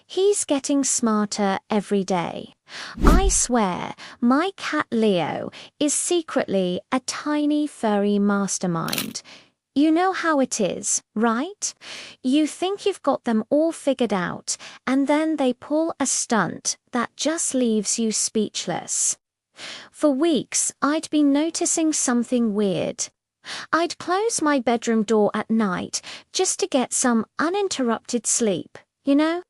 He's getting smarter every day. I swear, my cat Leo is secretly a tiny furry mastermind. You know how it is, right? You think you've got them all figured out, and then they pull a stunt that just leaves you speechless. For weeks, I'd been noticing something weird. I'd close my bedroom door at night just to get some uninterrupted sleep, you know?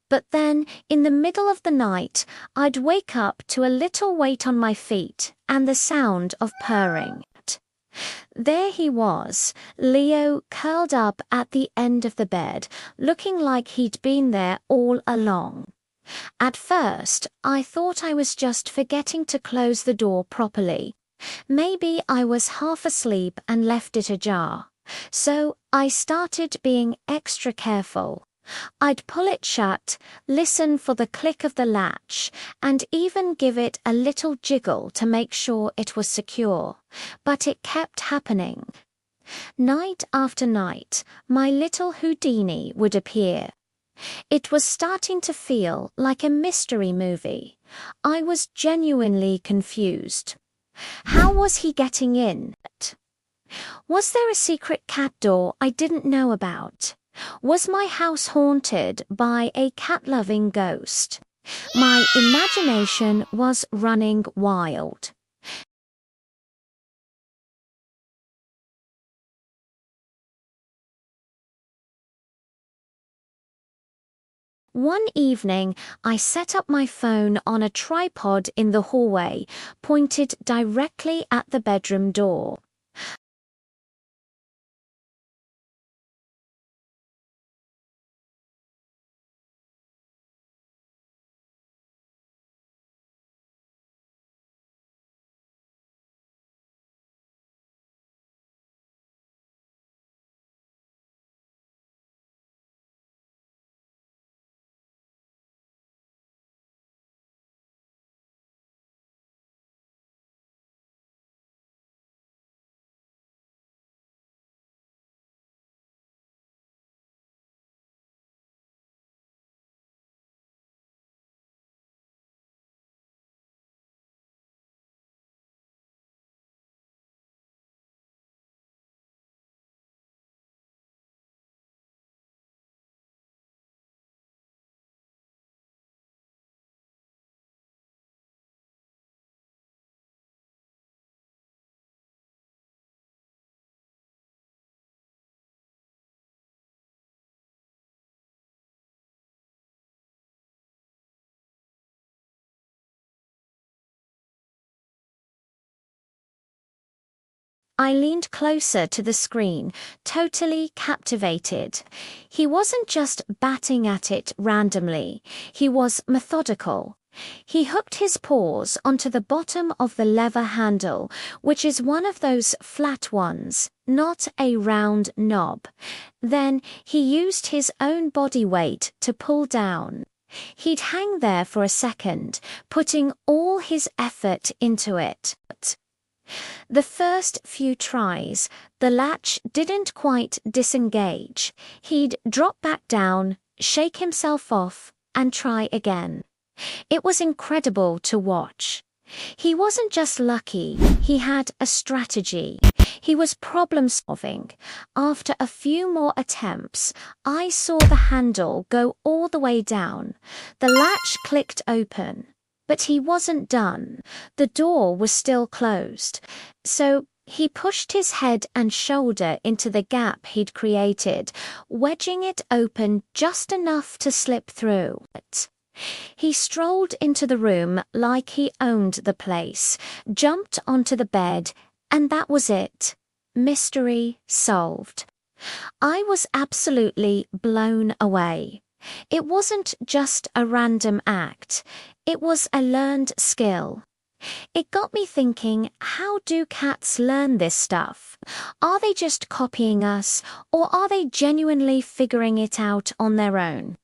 But then, in the middle of the night, I'd wake up to a little weight on my feet and the sound of purring. There he was, Leo curled up at the end of the bed, looking like he'd been there all along. At first, I thought I was just forgetting to close the door properly. Maybe I was half asleep and left it ajar. So I started being extra careful. I'd pull it shut, listen for the click of the latch, and even give it a little jiggle to make sure it was secure. But it kept happening. Night after night, my little Houdini would appear. It was starting to feel like a mystery movie. I was genuinely confused. How was he getting in? Was there a secret cat door I didn't know about? Was my house haunted by a cat-loving ghost? My imagination was running wild. One evening, I set up my phone on a tripod in the hallway, pointed directly at the bedroom door. I leaned closer to the screen, totally captivated. He wasn't just batting at it randomly, he was methodical. He hooked his paws onto the bottom of the lever handle, which is one of those flat ones, not a round knob. Then he used his own body weight to pull down. He'd hang there for a second, putting all his effort into it. The first few tries, the latch didn't quite disengage. He'd drop back down, shake himself off, and try again. It was incredible to watch. He wasn't just lucky, he had a strategy. He was problem solving. After a few more attempts, I saw the handle go all the way down. The latch clicked open. But he wasn't done. The door was still closed. So he pushed his head and shoulder into the gap he'd created, wedging it open just enough to slip through. He strolled into the room like he owned the place, jumped onto the bed, and that was it. Mystery solved. I was absolutely blown away. It wasn't just a random act, it was a learned skill. It got me thinking, how do cats learn this stuff? Are they just copying us, or are they genuinely figuring it out on their own?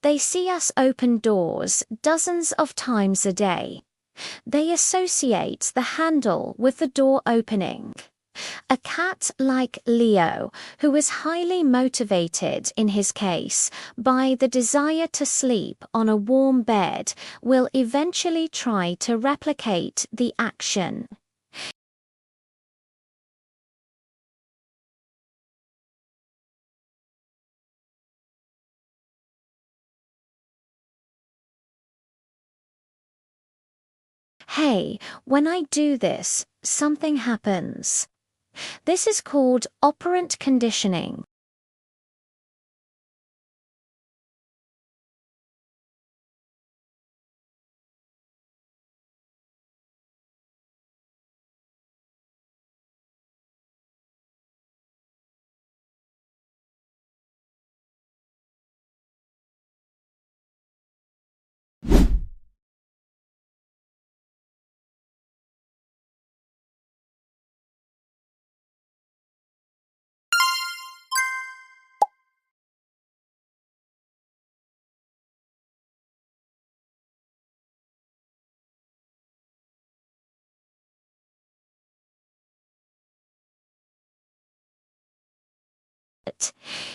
They see us open doors dozens of times a day. They associate the handle with the door opening. A cat like Leo, who is highly motivated in his case by the desire to sleep on a warm bed, will eventually try to replicate the action. Hey, when I do this, something happens. This is called operant conditioning.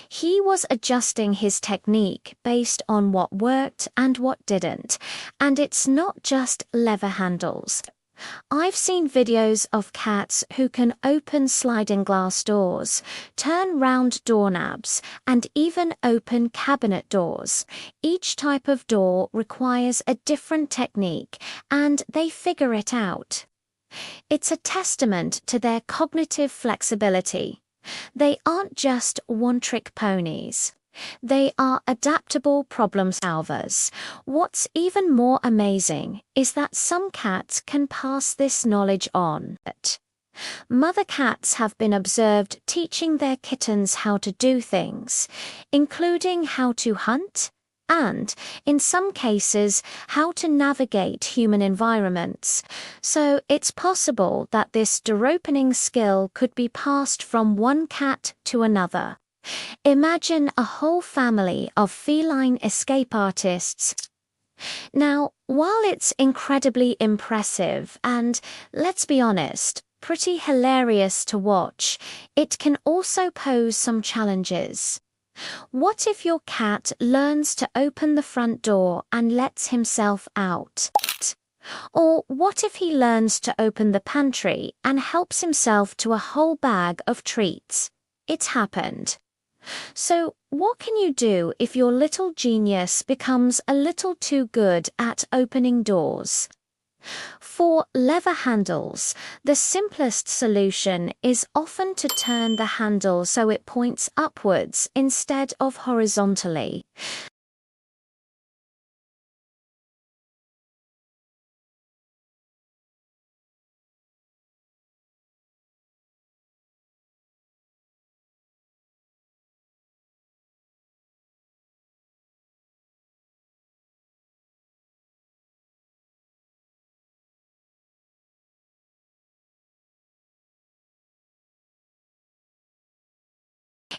He was adjusting his technique based on what worked and what didn't, and it's not just lever handles. I've seen videos of cats who can open sliding glass doors, turn round doorknobs, and even open cabinet doors. Each type of door requires a different technique, and they figure it out. It's a testament to their cognitive flexibility. They aren't just one-trick ponies. They are adaptable problem solvers. What's even more amazing is that some cats can pass this knowledge on. Mother cats have been observed teaching their kittens how to do things, including how to hunt and, in some cases, how to navigate human environments. So it's possible that this door-opening skill could be passed from one cat to another. Imagine a whole family of feline escape artists. Now, while it's incredibly impressive and, let's be honest, pretty hilarious to watch, it can also pose some challenges. What if your cat learns to open the front door and lets himself out? Or what if he learns to open the pantry and helps himself to a whole bag of treats? It's happened. So, what can you do if your little genius becomes a little too good at opening doors? For lever handles, the simplest solution is often to turn the handle so it points upwards instead of horizontally.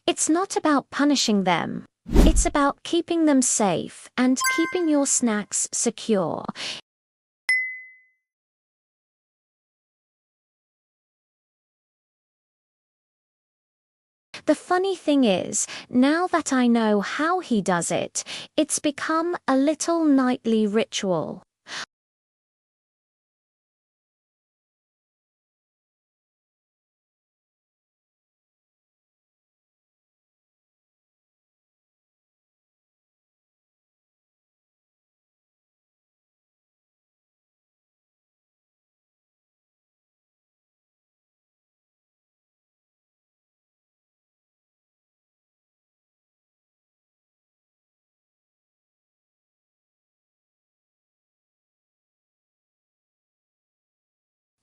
It's not about punishing them. It's about keeping them safe and keeping your snacks secure. The funny thing is, now that I know how he does it, it's become a little nightly ritual.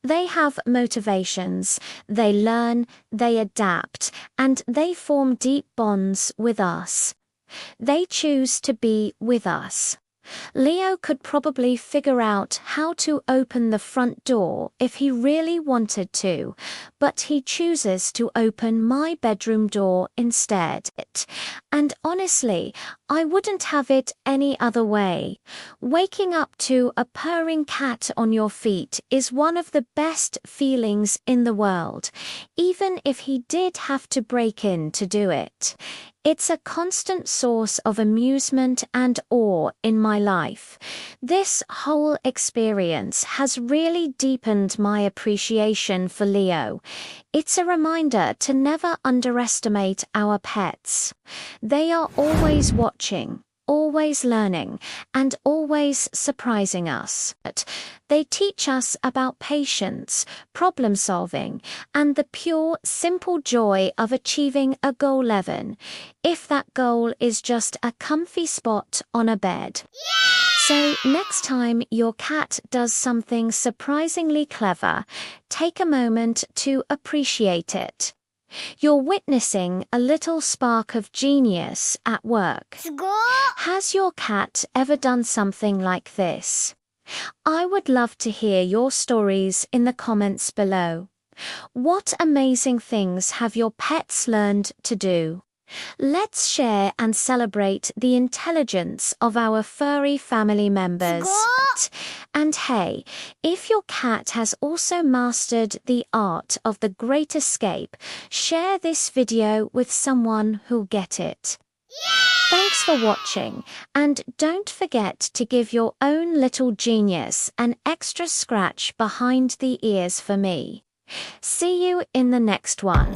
They have motivations, they learn, they adapt, and they form deep bonds with us. They choose to be with us. Leo could probably figure out how to open the front door if he really wanted to, but he chooses to open my bedroom door instead. And honestly, I wouldn't have it any other way. Waking up to a purring cat on your feet is one of the best feelings in the world, even if he did have to break in to do it. It's a constant source of amusement and awe in my life. This whole experience has really deepened my appreciation for Leo. It's a reminder to never underestimate our pets. They are always watching, always learning, and always surprising us. They teach us about patience, problem solving, and the pure, simple joy of achieving a goal, even if that goal is just a comfy spot on a bed. So next time your cat does something surprisingly clever, take a moment to appreciate it. You're witnessing a little spark of genius at work. Has your cat ever done something like this? I would love to hear your stories in the comments below. What amazing things have your pets learned to do? Let's share and celebrate the intelligence of our furry family members. And hey, if your cat has also mastered the art of the Great Escape, share this video with someone who'll get it. Thanks for watching, and don't forget to give your own little genius an extra scratch behind the ears for me. See you in the next one.